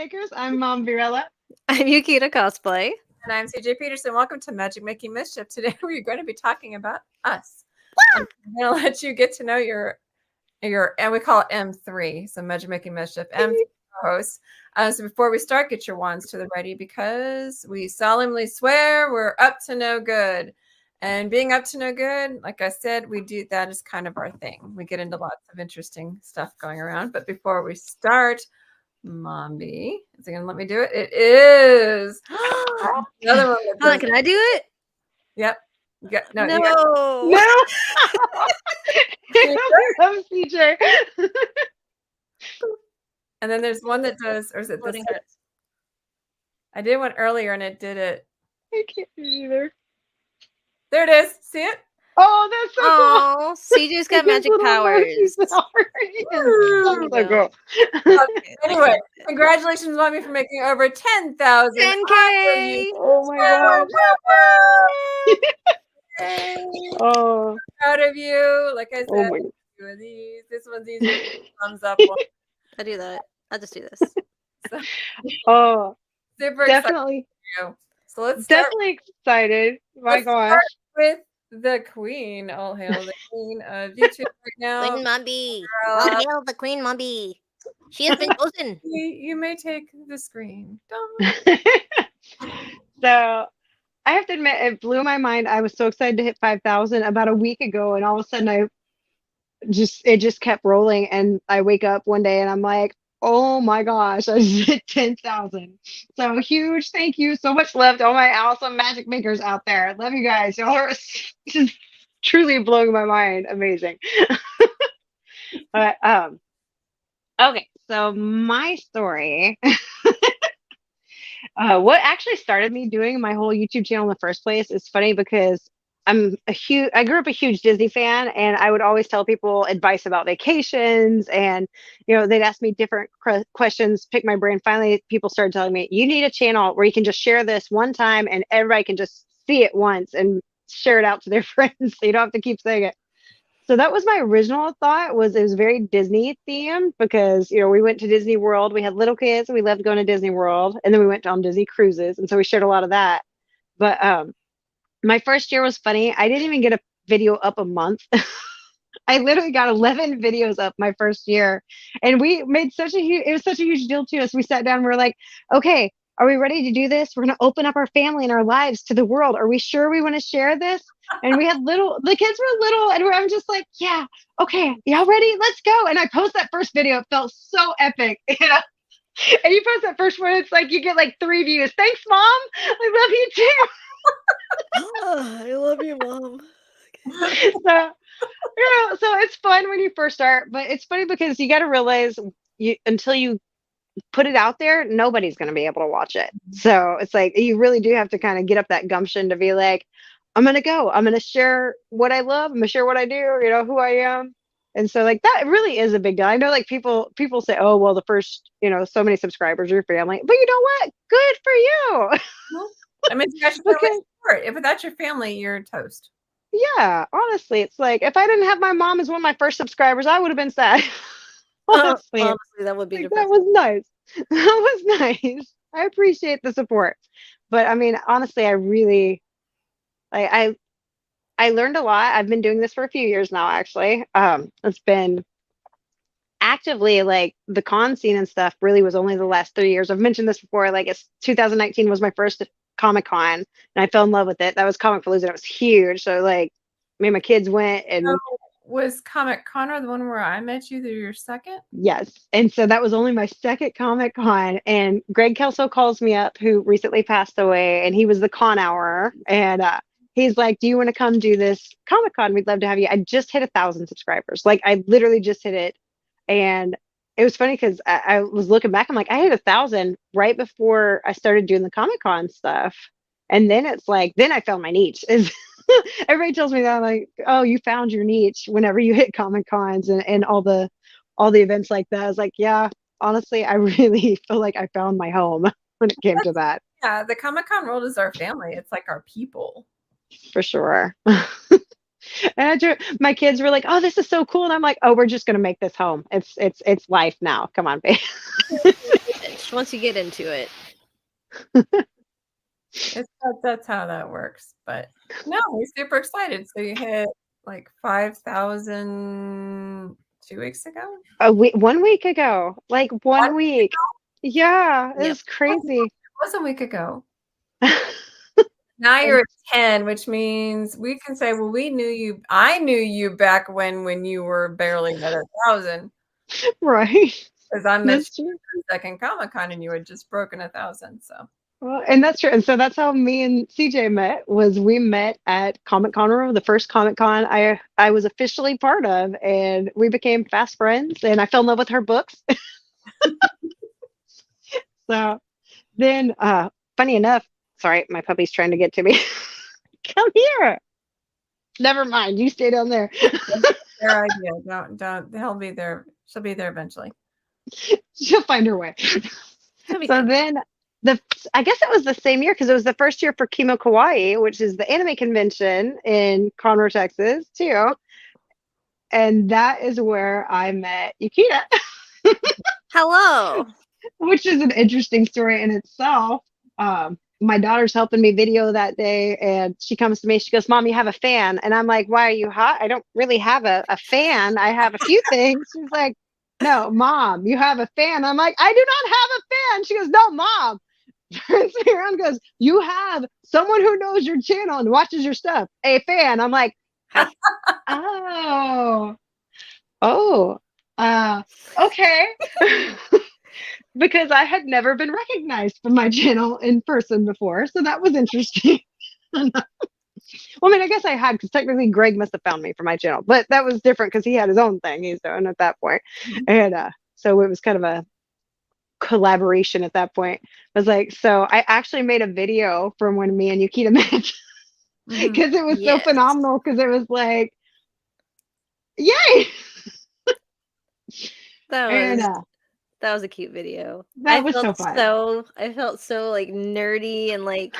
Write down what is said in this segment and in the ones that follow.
Makers. I'm Mombie Rella. I'm Ukita Cosplay. And I'm CJ Peterson. Welcome to Magic Making Mischief. Today we're going to be talking about us. I'm going to let you get to know your and we call it M3, so Magic Making Mischief, M3 Co-hosts. So before we start, get your wands to the ready because we solemnly swear we're up to no good. And being up to no good, like I said, we do that is kind of our thing. We get into lots of interesting stuff going around. But before we start, Mombie, is it going to let me do it? It is. Another one. Hold on, can I do it? Yep. No. No. I'm CJ. And then there's one that does, or is it this? I did one earlier and it did it. I can't do it either. There it is. See it? Oh, that's so cool. CJ's got magic powers. So cool. Anyway, congratulations, Mommy, for making over 10,000. 10K. Oh my god. Oh, I'm proud of you. Like I said, oh my. doing these. This one's easy. Thumbs up. I'll do that. I'll just do this. So, Oh, super definitely. excited for you. So let's start. Definitely excited. My gosh. Start with the queen. All hail the queen of YouTube right now. Queen Mombie. All hail the Queen Mombie. She has been chosen. You may take the screen. So I have to admit, it blew my mind. I was so excited to hit 5,000 about a week ago, and all of a sudden it just kept rolling. And I wake up one day and I'm like, oh my gosh, I just hit 10,000. So huge thank you. So much love to all my awesome magic makers out there. Love you guys. Y'all are just truly blowing my mind. Amazing. But okay, so my story. What actually started me doing my whole YouTube channel in the first place is funny because I grew up a huge Disney fan, and I would always tell people advice about vacations, and they'd ask me different questions, pick my brain. Finally, people started telling me, you need a channel where you can just share this one time and everybody can just see it once and share it out to their friends, so you don't have to keep saying it. So that was my original thought. It was very Disney themed because we went to Disney World. We had little kids, and we loved going to Disney World, and then we went on Disney cruises, and so we shared a lot of that. But my first year was funny. I didn't even get a video up a month. I literally got 11 videos up my first year, and we made it was such a huge deal to us. We sat down and we were like, okay, are we ready to do this? We're going to open up our family and our lives to the world. Are we sure we want to share this? And we had the kids were little, and I'm just like, yeah, okay, y'all ready? Let's go. And I post that first video. It felt so epic, And you post that first one, it's like you get like 3 views. Thanks, Mom. I love you too. I love you, Mom. So it's fun when you first start, but it's funny because you got to realize until you put it out there, nobody's going to be able to watch it. So it's like you really do have to kind of get up that gumption to be like, I'm going to share what I love. I'm going to share what I do, who I am. And so like that really is a big deal. I know like people say, oh, well, the first, so many subscribers are your family, but you know what? Good for you. I mean, if that's your family, you're toast. Yeah, honestly, it's like if I didn't have my mom as one of my first subscribers, I would have been sad. Honestly, that would be like, that was nice. That was nice. I appreciate the support. But I mean, honestly, I really I learned a lot. I've been doing this for a few years now, actually. It's been actively like the con scene and stuff really was only the last 3 years. I've mentioned this before. Like 2019 was my first Comic-Con, and I fell in love with it. That was Comic-Palooza, and it was huge. So like me and my kids went. And was Comic-Con the one where I met you? Your second? Yes. And so that was only my second Comic-Con, and Greg Kelso calls me up, who recently passed away, and he was the con hour, and he's like, do you want to come do this Comic-Con? We'd love to have you. I just hit 1,000 subscribers. Like I literally just hit it. And it was funny because I was looking back. I'm like, I hit 1,000 right before I started doing the Comic-Con stuff. And then it's like, then I found my niche. Everybody tells me that, I'm like, oh, you found your niche whenever you hit Comic-Cons and all the events like that. I was like, yeah, honestly, I really feel like I found my home when it came to that. Yeah, the Comic-Con world is our family. It's like our people. For sure. And my kids were like, oh, this is so cool. And I'm like, oh, we're just going to make this home. It's life now. Come on, babe. once you get into it. That's how that works. But no, we're super excited. So you hit like 5,000 2 weeks ago? 1 week ago. Like 1 week. Yeah, it Yep. was crazy. It was a week ago. Now you're at 10, which means we can say, well, we knew you. I knew you back when you were barely at 1,000. Right. Because I met That's you true. at the second Comic-Con and you had just broken 1,000. So Well, and that's true. And so that's how me and CJ met. Was we met at Comic Con, the first Comic Con I was officially part of, and we became fast friends. And I fell in love with her books. So then, funny enough, sorry, my puppy's trying to get to me. Come here. Never mind. You stay down there. their idea. Don't. He'll be there. She'll be there eventually. She'll find her way. So then I guess it was the same year because it was the first year for Kimo Kawaii, which is the anime convention in Conroe, Texas, too. And that is where I met Ukita. Hello. Which is an interesting story in itself. My daughter's helping me video that day, and she comes to me. She goes, "Mom, you have a fan?" And I'm like, "Why are you hot? I don't really have a fan. I have a few things." She's like, "No, Mom, you have a fan." I'm like, "I do not have a fan." She goes, "No, Mom." Turns me around and goes, "You have someone who knows your channel and watches your stuff, a fan." I'm like, "Oh, okay." Because I had never been recognized from my channel in person before. So that was interesting. Well, I mean, I guess I had, because technically Greg must have found me for my channel, but that was different because he had his own thing he's doing at that point. And so it was kind of a collaboration at that point. I was like, so I actually made a video from when me and Ukita met because it was so phenomenal, because it was like, yay! That was a cute video. That was so fun. I felt so like nerdy and like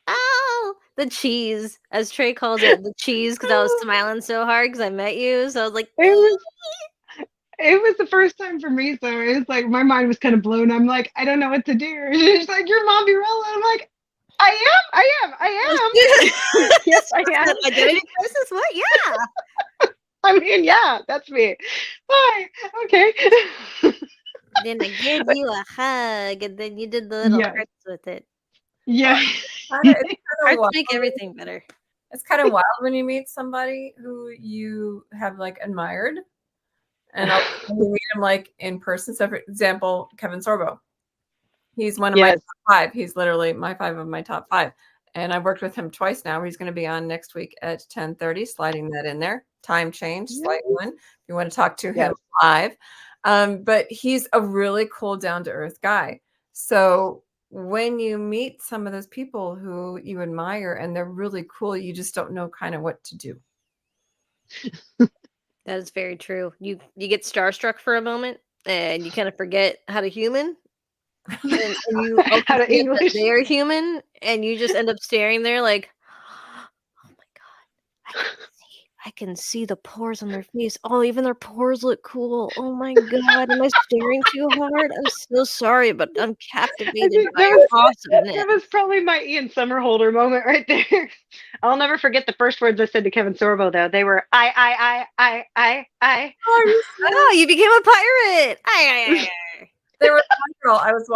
oh, the cheese, as Trey calls it, the cheese, because I was smiling so hard because I met you. So I was like, it was the first time for me, so it was like my mind was kind of blown. I'm like, I don't know what to do. She's like, "You're Mombie Rella." I'm like, I am. Yes, I am. Identity crisis? What? Yeah. I mean, yeah, that's me. Hi. Okay. Then I gave you a hug, and then you did the little hearts with it. Yeah. Hearts make everything better. It's kind of wild when you meet somebody who you have like admired, and you meet him like in person. So, for example, Kevin Sorbo. He's one of my top 5. He's literally my 5 of my top 5. And I've worked with him twice now. He's going to be on next week at 10:30, sliding that in there. Time change, slight one. If you want to talk to him live. But he's a really cool, down-to-earth guy. So when you meet some of those people who you admire and they're really cool, you just don't know kind of what to do. That is very true. You get starstruck for a moment and you kind of forget how to human. And you how to English. They are human, and you just end up staring there like, oh my god, I can see the pores on their face. Oh, even their pores look cool. Oh my god, am I staring too hard? I'm so sorry, but I'm captivated by your awesomeness. That was probably my Ian Somerhalder moment right there. I'll never forget the first words I said to Kevin Sorbo, though. They were, I. Oh, you became a pirate. I. There was one girl. I was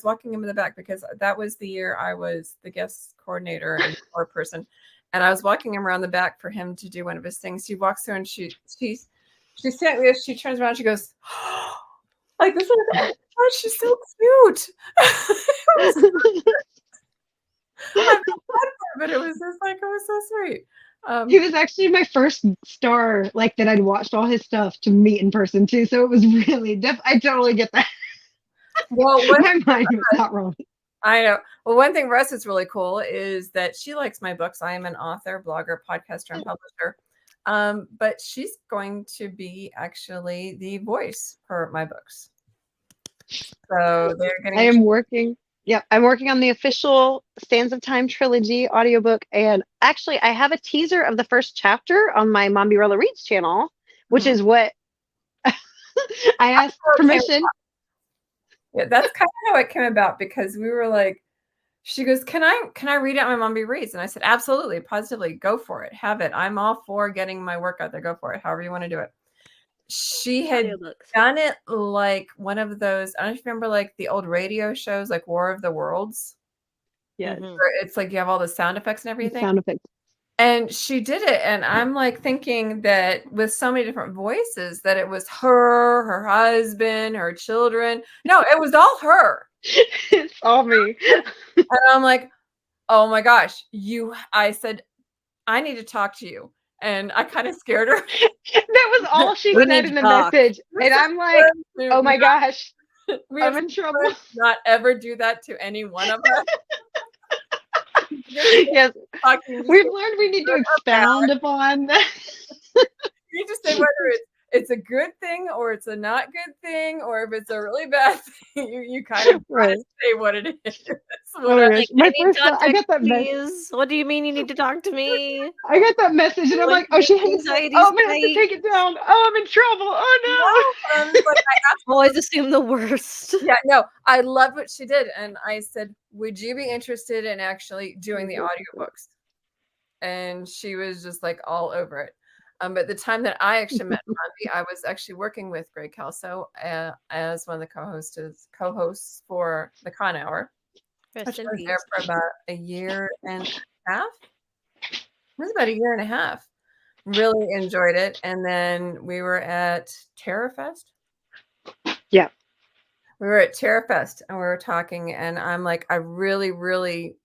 walking him in the back because that was the year I was the guest coordinator and core person, and I was walking him around the back for him to do one of his things. She walks through and she sent me. She turns around. She goes, like this. Like, oh my God, she's so cute. But it was just like, it was so sweet. He was actually my first star, like that I'd watched all his stuff to meet in person too. So it was really I totally get that. Well, my mind was not wrong. I know. Well, one thing Russ is really cool is that she likes my books. I am an author, blogger, podcaster, and publisher. But she's going to be actually the voice for my books. So they're getting. I am working. Yeah, I'm working on the official Sands of Time trilogy audiobook. And actually, I have a teaser of the first chapter on my Mombie Rella Reads channel, which is what I asked permission. Yeah, that's kind of how it came about because we were like, she goes, can I read out my Mombie reads? And I said, absolutely, positively, go for it. Have it. I'm all for getting my work out there. Go for it. However you want to do it. She had Audiobooks. done it like one of those, I don't know if you remember like the old radio shows like War of the Worlds. Yeah, Where it's like you have all the sound effects and everything. sound effects. And she did it. And I'm like thinking that with so many different voices that it was her, her husband, her children. No, it was all her. It's all me. And I'm like, oh my gosh, I said, I need to talk to you. And I kind of scared her. That was all she We said need in to the talk. message. And I'm like, oh my gosh, we I'm have in trouble. not ever do that to any one of us. Yes, Talking, we've learned we need to expound upon that. you just say whether it's a good thing or it's a not good thing, or if it's a really bad thing, you kind of Right. say what it is. Oh my gosh. My I need first context, I got that message. please. What do you mean you need to talk to me? I got that message and I'm like, oh, she has to Anxiety oh, I'm gonna have to spike. take it down. Oh, I'm in trouble. Oh no. But Always assume the worst. yeah, no, I loved what she did. And I said, would you be interested in actually doing the audiobooks? And she was just like all over it. But the time that I actually met Mombie, I was actually working with Greg Kelso as one of the co-hosts for the Con Hour. I was there for about a year and a half. It was about a year and a half. Really enjoyed it. And then we were at TerraFest. Yeah. We were at TerraFest and we were talking, and I'm like, I really, really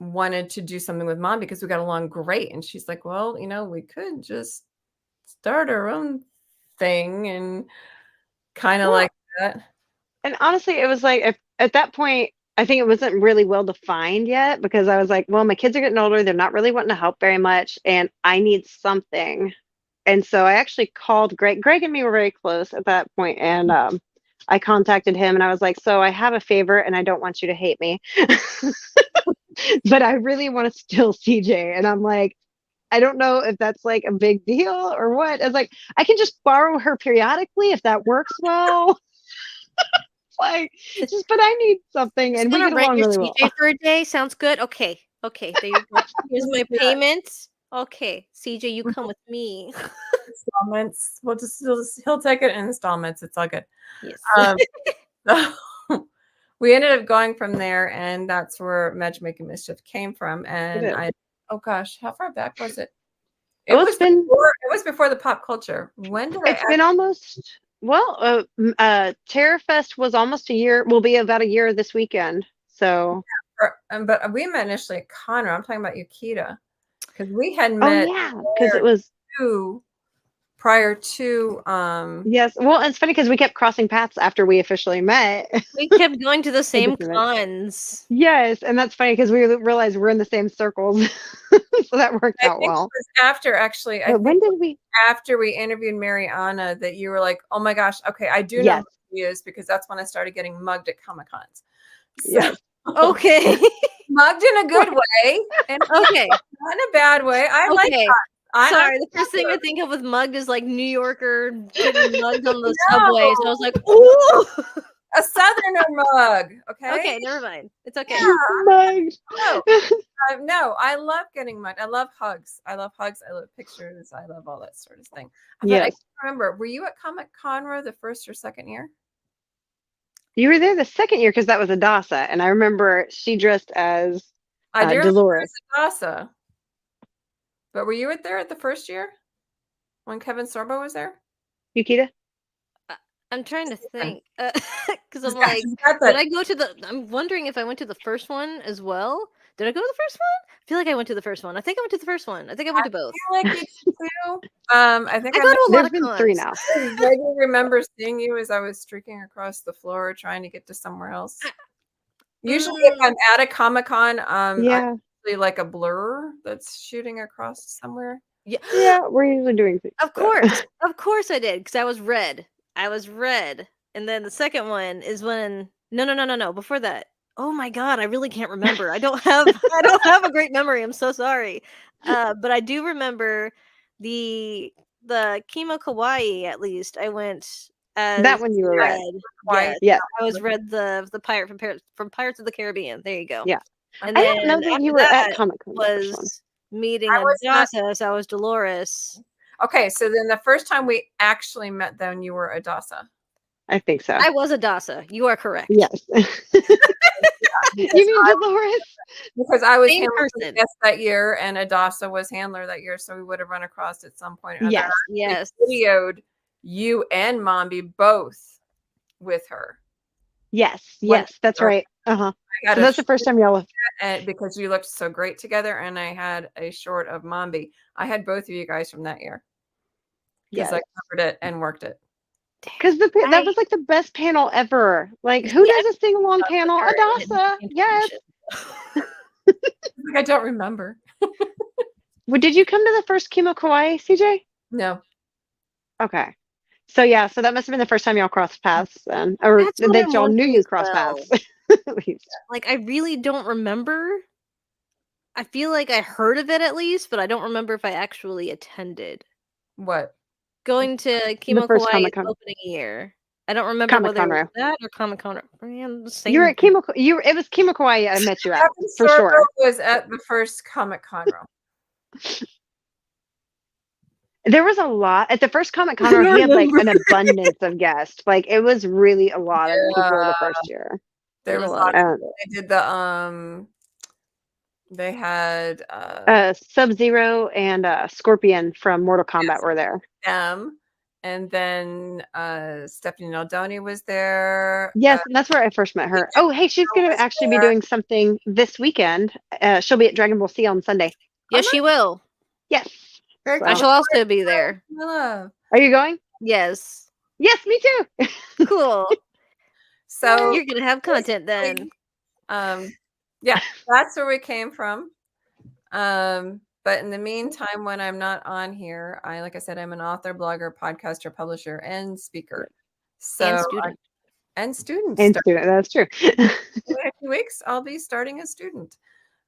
wanted to do something with Mom because we got along great. And she's like, well, we could just start our own thing and kind of like that. And honestly, it was like at that point, I think it wasn't really well defined yet because I was like, well, my kids are getting older. They're not really wanting to help very much, and I need something. And so I actually called Greg. Greg and me were very close at that point, and I contacted him and I was like, so I have a favor and I don't want you to hate me, but I really want to steal CJ. And I'm like, I don't know if that's like a big deal or what. I was like, I can just borrow her periodically if that works well. Like, just, but I need something, and we get along really well. CJ for a day sounds good. Okay, there you go. Here's my payment. Okay, CJ, you come with me. Installments. He'll take it in installments. It's all good. Yes. So we ended up going from there, and that's where Matchmaking Mischief came from. And oh gosh, how far back was it? It was before the pop culture. When did it's been almost. Well, TerraFest was almost a year. Will be about a year this weekend. So, but we met initially at Conroe. I'm talking about Ukita because we had met. Oh yeah, because it was prior to. Yes, well, it's funny because we kept crossing paths after we officially met. We kept going to the same cons. Yes, and that's funny because we realized we're in the same circles, so that worked out well. It was after actually. When did we? After we interviewed Mariana, that you were like, "Oh my gosh, okay, I do know who she is," because that's when I started getting mugged at Comic Cons. So, yes. Okay. Mugged in a good way, and okay, not in a bad way. I like that. Sorry, the first thing I think of with mugged is like New Yorker getting mugged on the subways. I was like, ooh. A Southerner mug. Okay, never mind. It's okay. Yeah. Mugged. No, I love getting mugged. I love hugs. I love pictures. I love all that sort of thing. Yes. I can't remember. Were you at Comic Conroe the first or second year? You were there the second year because that was Adasa, and I remember she dressed as Dolores. Adasa. But were you there at the first year when Kevin Sorbo was there? Ukita? I'm trying to think because I'm like, did I go to the? I'm wondering if I went to the first one as well. Did I go to the first one? I feel like I went to the first one. I think I went to the first one. I think I went to both. I feel like you too. I think I go to a lot of been 3 now. I vaguely remember seeing you as I was streaking across the floor trying to get to somewhere else. Usually, if I'm at a Comic-Con, I'm usually like a blur that's shooting across somewhere. Yeah, we're usually doing things. Of course I did because I was red. And then the second one is when no. Before that, oh my god, I really can't remember. I don't have a great memory. I'm so sorry. But I do remember the Kimo Kawaii. At least I went as That one you were red. White. Yes. Yeah. I was Red the pirate from Pirates of the Caribbean. There you go. Yeah. And I then don't know that you after were at that Comic-Con the first one. was meeting I was not- Adasa, so I was Dolores. Okay, so then the first time we actually met, then you were Adasa. I think so. I was Adasa. You are correct. Yes. You mean Dolores? Because I was Same handler person. guest that year, and Adasa was handler that year, so we would have run across at some point. or Yes. Yes. Videoed you and Mombie both with her. Yes. When- Yes. That's right. Uh-huh. I had So a that's the first time y'all have. and because you looked so great together, and I had a short of Mombie. I had both of you guys from that year because Yes. I covered it and worked it. Because that was like the best panel ever. Like, who does a sing along panel? Adasa. Yes. I don't remember. Well, did you come to the first Kimo Kawaii, CJ? No. Okay. So yeah, so that must have been the first time y'all crossed paths then. Or That's what that I'm y'all knew wondering you as crossed well. paths. At least. Like, I really don't remember. I feel like I heard of it at least, but I don't remember if I actually attended. What? Going to Kimo first Kawaii's Comic-Con. opening year. I don't remember whether it was Comic-Con, that or Comic-Con. Man, the same You were at thing. it was Kimo Kawaii I met you at, Captain for Sorbo sure. was at the first Comic-Con room. There was a lot at the first Comic-Con. He had like an abundance of guests. Like it was really a lot of people the first year. There was a lot. They did the They had Sub-Zero and Scorpion from Mortal Kombat were there. them, and then Stephanie Naldoni was there. Yes, and that's where I first met her. Oh, hey, she's going to actually be doing something this weekend. She'll be at Dragon Ball C on Sunday. Yes, she will. Yes. Very I cool. shall also be there. Hello. Are you going? Yes. Yes, me too. Cool. So You're gonna have content then. Yeah, that's where we came from. But in the meantime, when I'm not on here, like I said, I'm an author, blogger, podcaster, publisher, and speaker. So And student. and student. And student, that's true. In a few weeks, I'll be starting a student.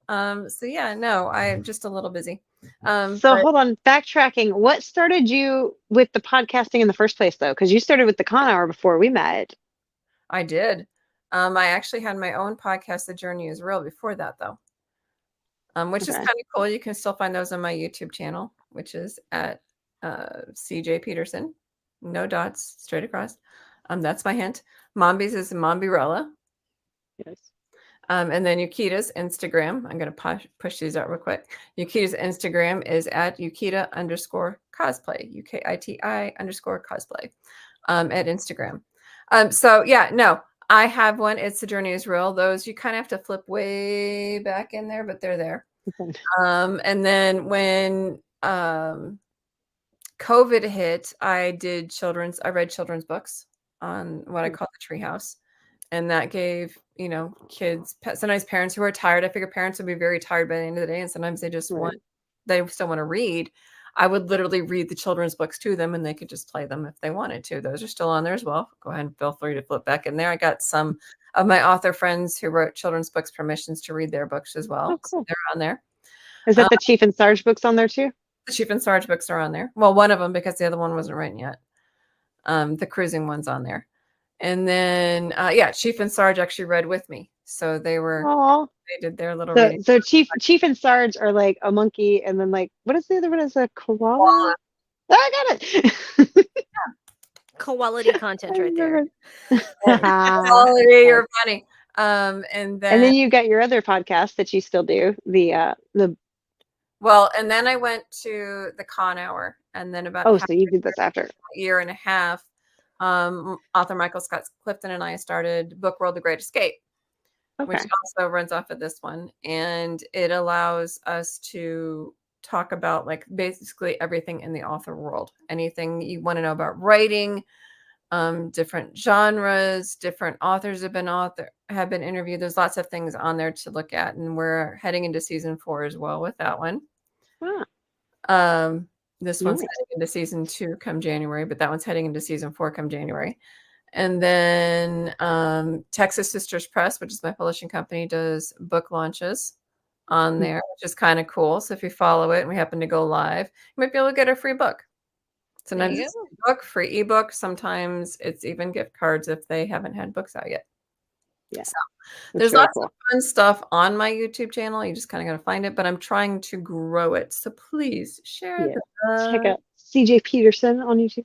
So yeah, no, I'm just a little busy. So hold on, backtracking. What started you with the podcasting in the first place, though? Because you started with the Con Hour before we met. I did. I actually had my own podcast, The Journey is Real, before that, though. Which is kind of cool. You can still find those on my YouTube channel, which is at CJ Peterson. No dots, straight across. That's my hint. Mombie's is Mombie Rella. Yes. And then Ukita's Instagram. I'm going to push these out real quick. Ukita's Instagram is at Ukita_cosplay. UKITI_cosplay at Instagram. So yeah, no, I have one. It's The Journey is Real. Those you kind of have to flip way back in there, but they're there. Okay. And then when COVID hit, I read children's books on what I call the Treehouse. And that gave, kids, sometimes parents who are tired. I figure parents would be very tired by the end of the day. And sometimes they just they still want to read. I would literally read the children's books to them and they could just play them if they wanted to. Those are still on there as well. Go ahead and feel free to flip back in there. I got some of my author friends who wrote children's books permissions to read their books as well. Oh, cool. So they're on there. Is that the Chief and Sarge books on there too? The Chief and Sarge books are on there. Well, one of them, because the other one wasn't written yet. The cruising one's on there. And then, Chief and Sarge actually read with me. So they did their little reading. So Chief and Sarge are like a monkey, and then like, what is the other one? Is a koala? Oh, I got it. Quality content right there. Quality, you're funny. And then you got your other podcast that you still do, well, and then I went to the Con Hour, and then about so you did this after a year and a half. Author Michael Scott Clifton and I started Book World: The Great Escape, which also runs off of this one, and it allows us to talk about like basically everything in the author world, anything you want to know about writing, different genres, different authors have been interviewed. There's lots of things on there to look at, and we're heading into season 4 as well with that one. Wow. This one's heading into season 2 come January, but that one's heading into season 4 come January. And then Texas Sisters Press, which is my publishing company, does book launches on there, which is kind of cool. So if you follow it and we happen to go live, you might be able to get a free book. Sometimes you it's a book, free ebook. Sometimes it's even gift cards if they haven't had books out yet. Yeah. So That's there's really lots cool. of fun stuff on my YouTube channel. You just kind of got to find it, but I'm trying to grow it. So please share Yeah. Check the out CJ Peterson on YouTube.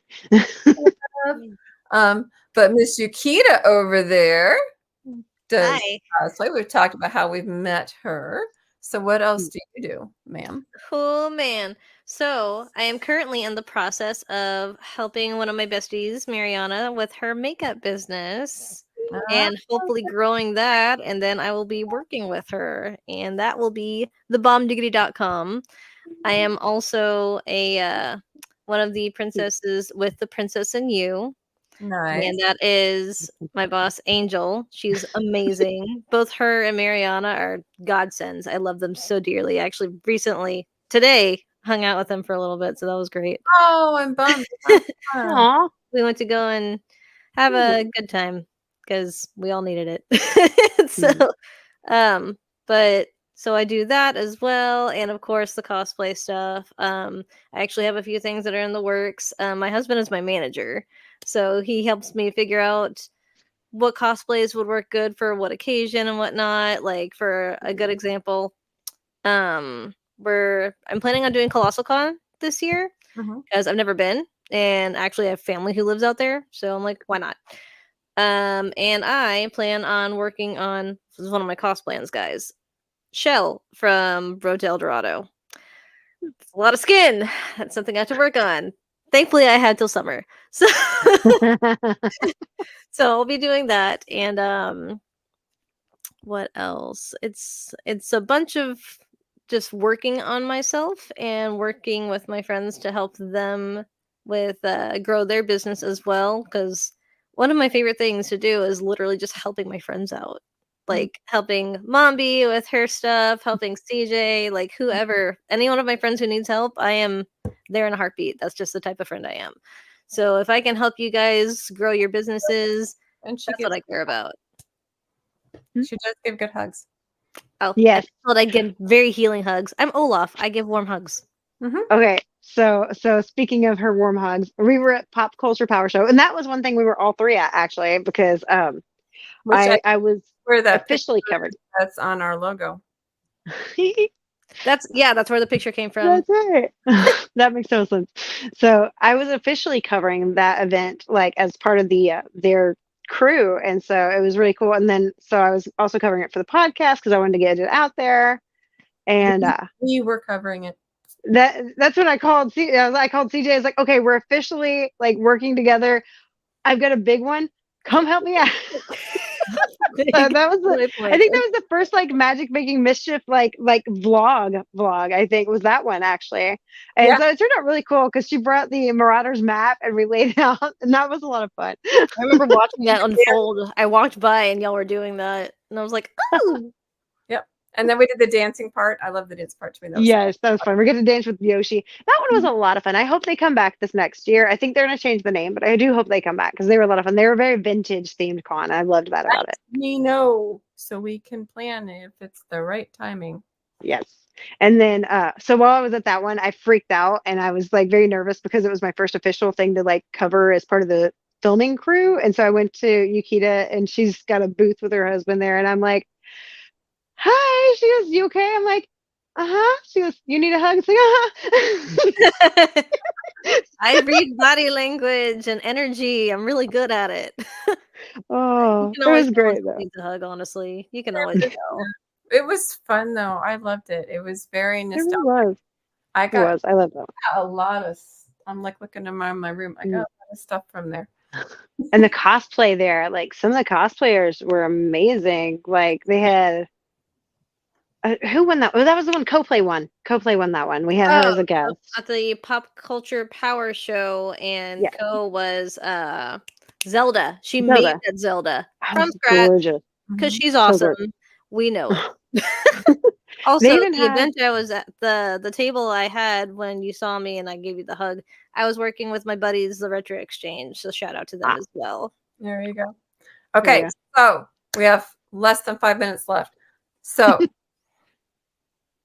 stuff. But Miss Ukita over there does Hi. cosplay. We've talked about how we've met her. So what else do you do, ma'am? Oh man. So I am currently in the process of helping one of my besties, Mariana, with her makeup business and hopefully growing that. And then I will be working with her, and that will be thebombdiggity.com. I am also a one of the princesses with the Princess and You. Nice. And that is my boss, Angel. She's amazing. Both her and Mariana are godsends. I love them so dearly. I actually recently, today, hung out with them for a little bit, so that was great. Oh, I'm bummed. Aw. We went to go and have a good time because we all needed it. So, but so I do that as well, and of course the cosplay stuff. I actually have a few things that are in the works. My husband is my manager, so he helps me figure out what cosplays would work good for what occasion and whatnot. Like for a good example, I'm planning on doing Colossal Con this year because I've never been, and actually I have family who lives out there, so I'm like, why not? And I plan on working on, this is one of my cosplayings, guys, Shell from Road to El Dorado. It's a lot of skin. That's something I have to work on. Thankfully, I had till summer, so so I'll be doing that. And what else? It's a bunch of just working on myself and working with my friends to help them with grow their business as well, because one of my favorite things to do is literally just helping my friends out, like helping Mombie with her stuff, helping CJ, like whoever, any one of my friends who needs help, I am there in a heartbeat. That's just the type of friend I am. So if I can help you guys grow your businesses, And she that's what I care about. She does give good hugs. Oh, Yes. I give very healing hugs. I'm Olaf. I give warm hugs. Okay, so speaking of her warm hugs, we were at Pop Culture Power Show, and that was one thing we were all three at actually, because Which I was where that officially picture covered. that's on our logo. That's where the picture came from. That's right. That makes no sense. So I was officially covering that event, like as part of their crew, and so it was really cool. And then so I was also covering it for the podcast because I wanted to get it out there. And We were covering it. that's what I called. I called CJ. I was like, okay, we're officially like working together. I've got a big one. Come help me out. That was I think that was the first like magic making mischief like vlog. I think was that one actually, and so it turned out really cool because she brought the Marauders map and we laid it out, and that was a lot of fun. I remember watching that unfold. I walked by and y'all were doing that, and I was like, oh. Yep. And then we did the dancing part. I love the dance part too. Yes, that was fun. We're going to dance with Yoshi. That one was a lot of fun. I hope they come back this next year. I think they're going to change the name, but I do hope they come back because they were a lot of fun. They were a very vintage themed con. I loved that about it. We know so we can plan if it's the right timing. Yes. And then so while I was at that one, I freaked out and I was like very nervous because it was my first official thing to like cover as part of the filming crew. And so I went to Ukita and she's got a booth with her husband there, and I'm like, hi. She goes, you okay? I'm like, uh-huh. She goes, you need a hug? It's like, uh-huh. I read body language and energy. I'm really good at it. Oh, You can it always was tell when great someone though. needs a hug, honestly. You can always tell. It was fun though. I loved it. It was very It nostalgic. really was. I It was. I love that. a lot of. I'm like looking in my room. I got a lot of stuff from there. And the cosplay there, like some of the cosplayers were amazing. Like they had who won that? Oh, that was the one Coplay won. Coplay won that one. We had her as a guest. At the Pop Culture Power Show, and Co was Zelda. She made that Zelda from scratch gorgeous because she's awesome. We know it. Also, the event I was at, the table I had when you saw me and I gave you the hug, I was working with my buddies, the Retro Exchange. So shout out to them as well. There you go. Okay, so we have less than 5 minutes left. So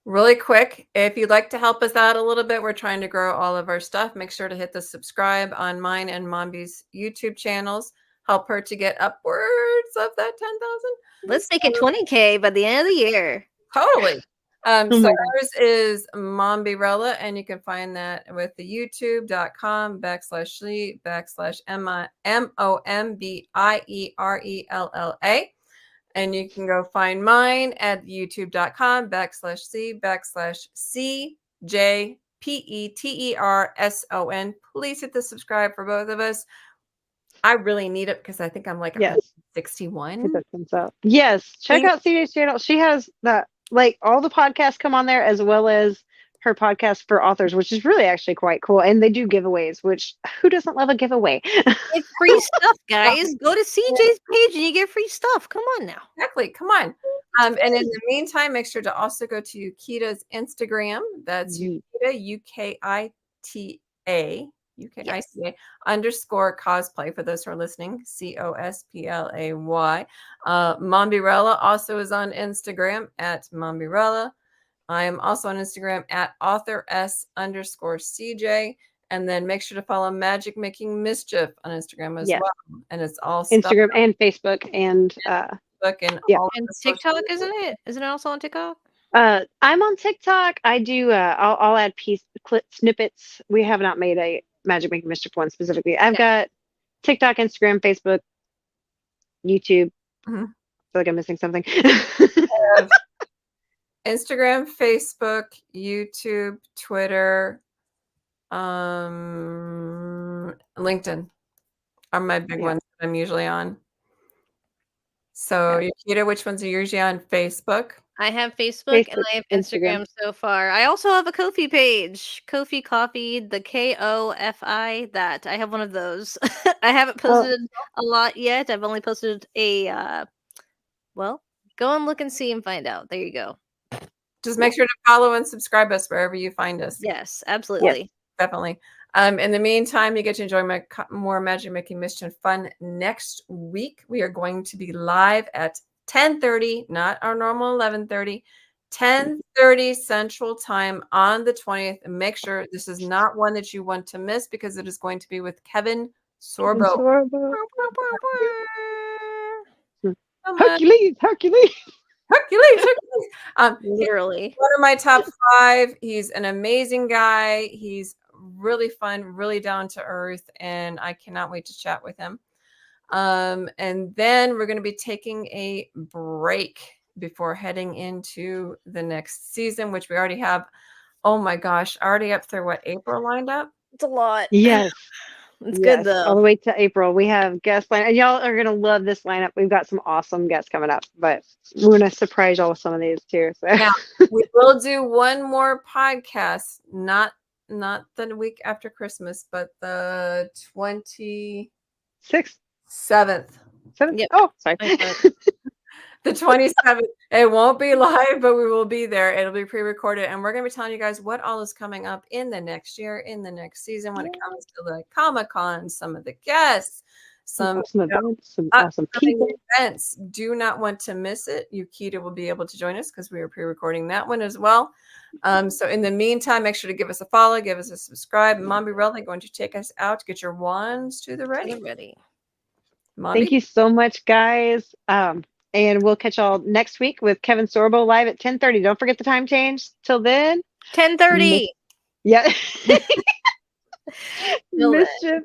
Really quick, if you'd like to help us out a little bit, we're trying to grow all of our stuff. Make sure to hit the subscribe on mine and Mombie's YouTube channels. Help her to get upwards of that 10,000. Let's make it 20K by the end of the year. Totally. Oh So my God. ours is Mombie Rella, and you can find that with the youtube.com/MOMBIERELLA. And you can go find mine at youtube.com/C/CJPETERSON. Please hit the subscribe for both of us. I really need it because I think I'm like Yes. 161. Get that thumbs up. Yes, check out CJ's channel. She has that, like, all the podcasts come on there, as well as her podcast for authors, which is really actually quite cool. And they do giveaways, which who doesn't love a giveaway? It's free stuff, guys. Go to CJ's page and you get free stuff. Come on now. Exactly. Come on. And in the meantime, make sure to also go to Ukita's Instagram. That's Ukita, UKITA, _ cosplay for those who are listening. COSPLAY. Mombie Rella also is on Instagram at Mombie Rella. I am also on Instagram at authors_CJ. And then make sure to follow Magic Making Mischief on Instagram as well. And it's all Instagram and Facebook and Facebook and all And TikTok, isn't it? Isn't it also on TikTok? I'm on TikTok. I do. I'll add clip snippets. We have not made a Magic Making Mischief one specifically. I've got TikTok, Instagram, Facebook, YouTube. I feel like I'm missing something. Instagram, Facebook, YouTube, Twitter, LinkedIn are my big ones that I'm usually on. So, Ukita, which ones are you usually on? Facebook? I have Facebook and I have Instagram so far. I also have a Ko-fi page. Ko-fi Coffee, the KOFI. That I have one of those. I haven't posted a lot yet. I've only posted a well, go and look and see and find out. There you go. Just make sure to follow and subscribe us wherever you find us. Yes, absolutely. Yes, definitely. In the meantime, you get to enjoy more Magic Making Mischief fun next week. We are going to be live at 10:30, not our normal 11:30, 10:30 Central Time on the 20th. And make sure this is not one that you want to miss because it is going to be with Kevin Sorbo. Hercules. Literally. One of my top 5. He's an amazing guy. He's really fun, really down to earth, and I cannot wait to chat with him. And then we're going to be taking a break before heading into the next season, which we already have. Oh my gosh, already up through April lined up? It's a lot. Yes. It's good though. All the way to April. We have guest line, and y'all are gonna love this lineup. We've got some awesome guests coming up, but we're gonna surprise y'all with some of these too. So now we will do one more podcast, not the week after Christmas, but the 27th. Yep. Oh, sorry. The 27th. It won't be live, but we will be there. It'll be pre-recorded, and we're going to be telling you guys what all is coming up in the next year, in the next season, when it comes to the Comic-Con, some of the guests, some awesome people. events. Do not want to miss it. Ukita will be able to join us because we are pre-recording that one as well. So in the meantime, make sure to give us a follow, give us a subscribe. Mombie Rella going to take us out. Get your wands to the ready. Mombie? Thank you so much, guys. And we'll catch y'all next week with Kevin Sorbo live at 10:30. Don't forget the time change. Till then, 10:30. Yeah. Mischief